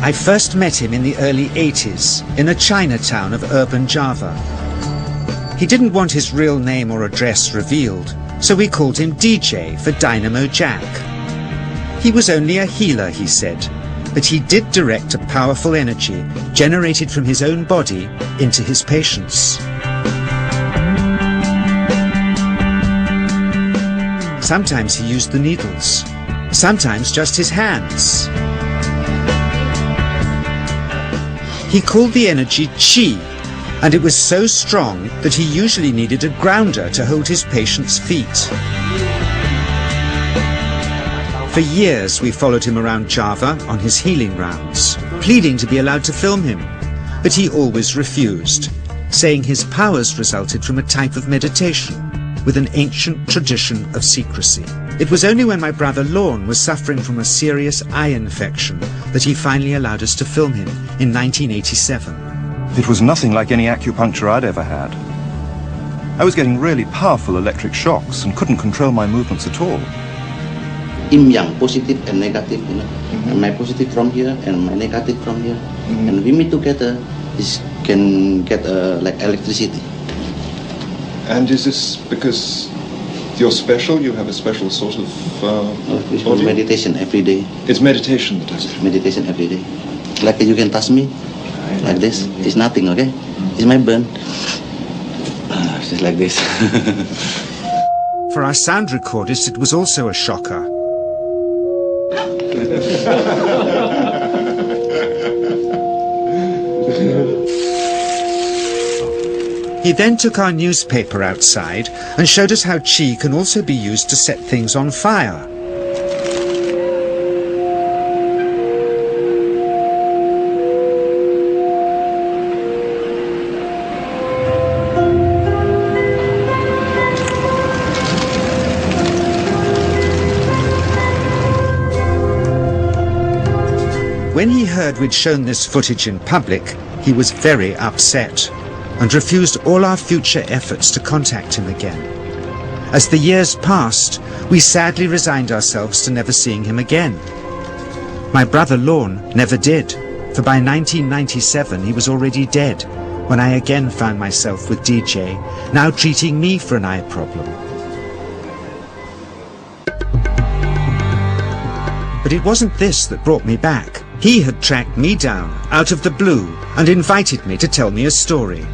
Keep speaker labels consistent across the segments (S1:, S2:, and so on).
S1: I first met him in the early 80s in a Chinatown of urban Java. He didn't want his real name or address revealed, so we called him DJ for Dynamo Jack. He was only a healer, he said, but he did direct a powerful energy generated from his own body into his patients. Sometimes he used the needles, sometimes just his hands. He called the energy Qi, and it was so strong that he usually needed a grounder to hold his patients' feet. For years we followed him around Java on his healing rounds, pleading to be allowed to film him, but he always refused, saying his powers resulted from a type of meditation with an ancient tradition of secrecy. It was only when my brother Lorne was suffering from a serious eye infection that he finally allowed us to film him in 1987.
S2: It was nothing like any acupuncture I'd ever had. I was getting really powerful electric shocks and couldn't control my movements at all.
S3: Yin yang, positive and negative, you know. And my positive from here and my negative from here. And we meet together, it can get like electricity.
S2: And is this because you're special? You have a special sort of body?
S3: Meditation every day.
S2: It's meditation that does it?
S3: Meditation every day. Like you can touch me, like this. It's nothing, okay? It's my burn. Just like this.
S1: For our sound recordist, it was also a shocker. He then took our newspaper outside and showed us how Qi can also be used to set things on fire. When he heard we'd shown this footage in public, he was very upset and refused all our future efforts to contact him again. As the years passed, we sadly resigned ourselves to never seeing him again. My brother Lorne never did, for by 1997 he was already dead, when I again found myself with DJ, now treating me for an eye problem. But it wasn't this that brought me back. He had tracked me down out of the blue and invited me to tell me a story.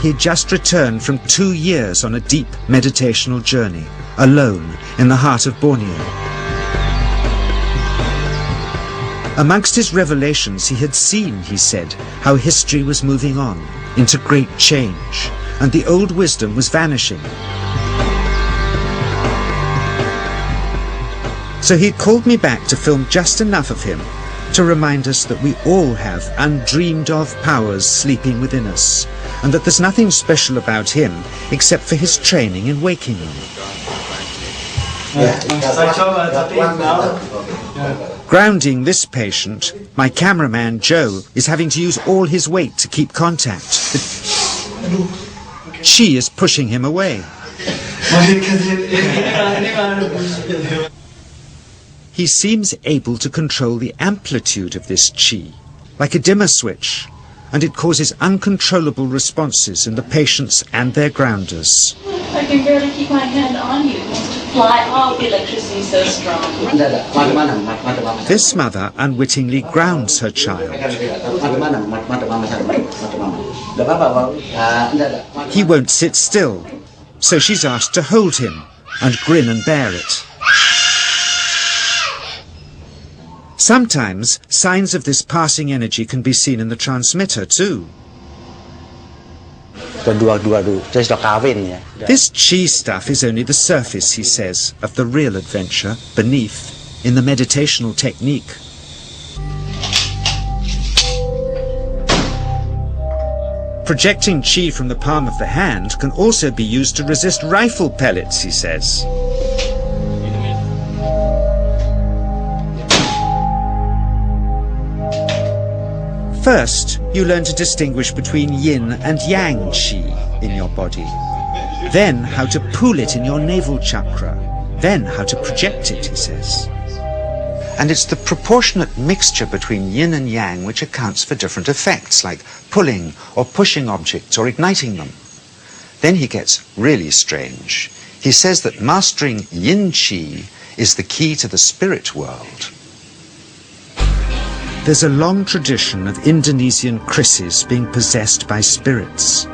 S1: He'd just returned from 2 years on a deep meditational journey, alone in the heart of Borneo. Amongst his revelations, he had seen, he said, how history was moving on into great change, and the old wisdom was vanishing. So he'd called me back to film just enough of him to remind us that we all have undreamed of powers sleeping within us, and that there's nothing special about him except for his training in waking them. Grounding this patient, my cameraman Joe is having to use all his weight to keep contact. Qi is pushing him away. He seems able to control the amplitude of this Qi, like a dimmer switch, and it causes uncontrollable responses in the patients and their grounders.
S4: I can barely keep my hand on you. Fly off, the electricity is so strong.
S1: This mother unwittingly grounds her child. He won't sit still, so she's asked to hold him and grin and bear it. Sometimes signs of this passing energy can be seen in the transmitter too. This Qi stuff is only the surface, he says, of the real adventure beneath, in the meditational technique. Projecting Qi from the palm of the hand can also be used to resist rifle pellets, he says. First, you learn to distinguish between yin and yang Qi in your body. Then how to pool it in your navel chakra. Then how to project it, he says. And it's the proportionate mixture between yin and yang which accounts for different effects, like pulling or pushing objects or igniting them. Then he gets really strange. He says that mastering yin qi is the key to the spirit world. There's a long tradition of Indonesian krisis being possessed by spirits.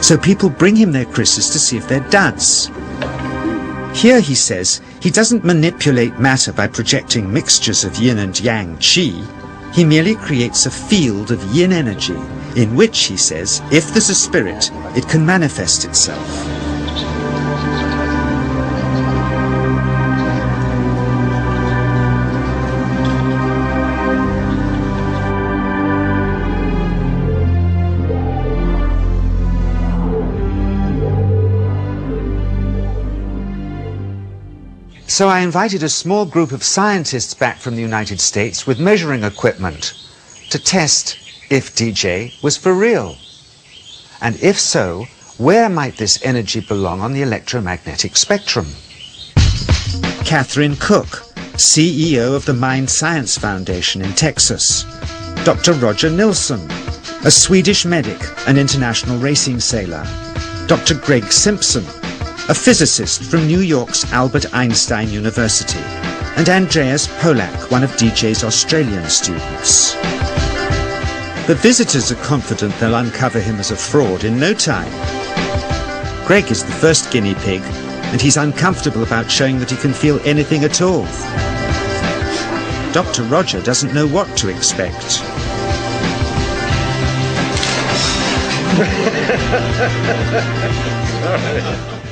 S1: So people bring him their krisis to see if they're duds. Here, he says, he doesn't manipulate matter by projecting mixtures of yin and yang qi. He merely creates a field of yin energy, in which, he says, if there's a spirit, it can manifest itself. So I invited a small group of scientists back from the United States with measuring equipment to test if DJ was for real. And if so, where might this energy belong on the electromagnetic spectrum? Catherine Cook, CEO of the Mind Science Foundation in Texas. Dr. Roger Nilsson, a Swedish medic and international racing sailor. Dr. Greg Simpson, a physicist from New York's Albert Einstein University, and Andreas Polak, one of DJ's Australian students. The visitors are confident they'll uncover him as a fraud in no time. Greg is the first guinea pig, and he's uncomfortable about showing that he can feel anything at all. Dr. Roger doesn't know what to expect.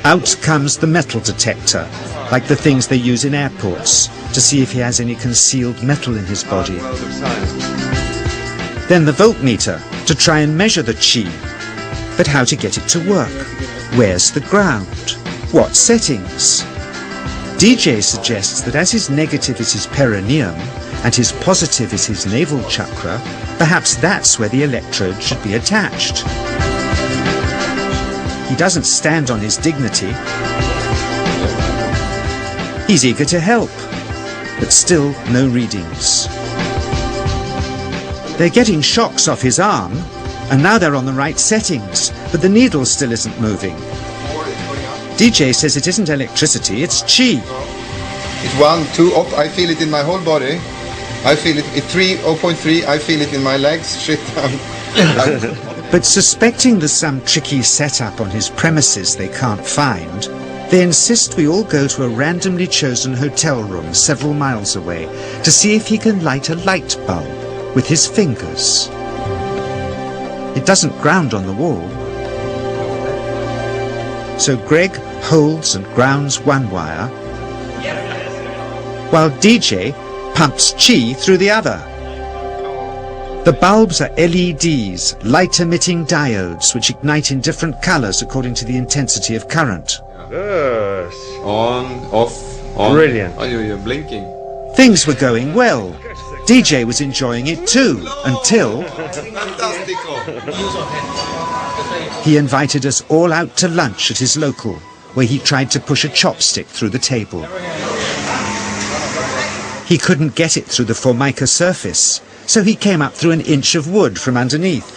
S1: Out comes the metal detector, like the things they use in airports, to see if he has any concealed metal in his body. Then the voltmeter, to try and measure the qi. But how to get it to work? Where's the ground? What settings? DJ suggests that as his negative is his perineum, and his positive is his navel chakra, perhaps that's where the electrode should be attached. He doesn't stand on his dignity. He's eager to help, but still no readings. They're getting shocks off his arm, and now they're on the right settings, but the needle still isn't moving. DJ says it isn't electricity, it's qi.
S5: It's 1, 2, up. I feel it in my whole body. I feel it at 3, 0.3. I feel it in my legs. Shit.
S1: But suspecting there's some tricky setup on his premises they can't find, they insist we all go to a randomly chosen hotel room several miles away to see if he can light a light bulb with his fingers. It doesn't ground on the wall. So Greg holds and grounds one wire, while DJ pumps qi through the other. The bulbs are LEDs, light-emitting diodes, which ignite in different colors according to the intensity of current.
S6: Yes.
S5: On, off, on.
S6: Brilliant.
S5: Oh, you're blinking.
S1: Things were going well. DJ was enjoying it too, until he invited us all out to lunch at his local, where he tried to push a chopstick through the table. He couldn't get it through the formica surface, so he came up through an inch of wood from underneath.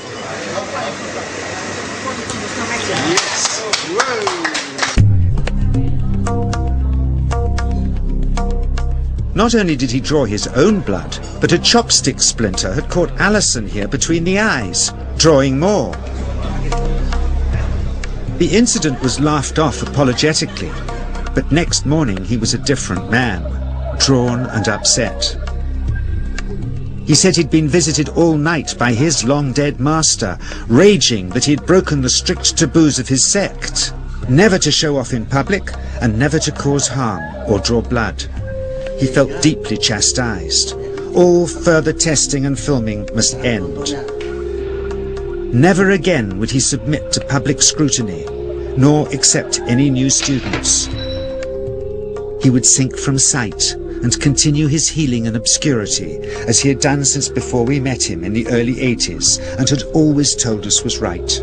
S1: Not only did he draw his own blood, but a chopstick splinter had caught Alison here between the eyes, drawing more. The incident was laughed off apologetically, but next morning he was a different man, drawn and upset. He said he'd been visited all night by his long-dead master, raging that he'd broken the strict taboos of his sect, never to show off in public and never to cause harm or draw blood. He felt deeply chastised. All further testing and filming must end. Never again would he submit to public scrutiny, nor accept any new students. He would sink from sight and continue his healing in obscurity, as he had done since before we met him in the early 80s and had always told us was right.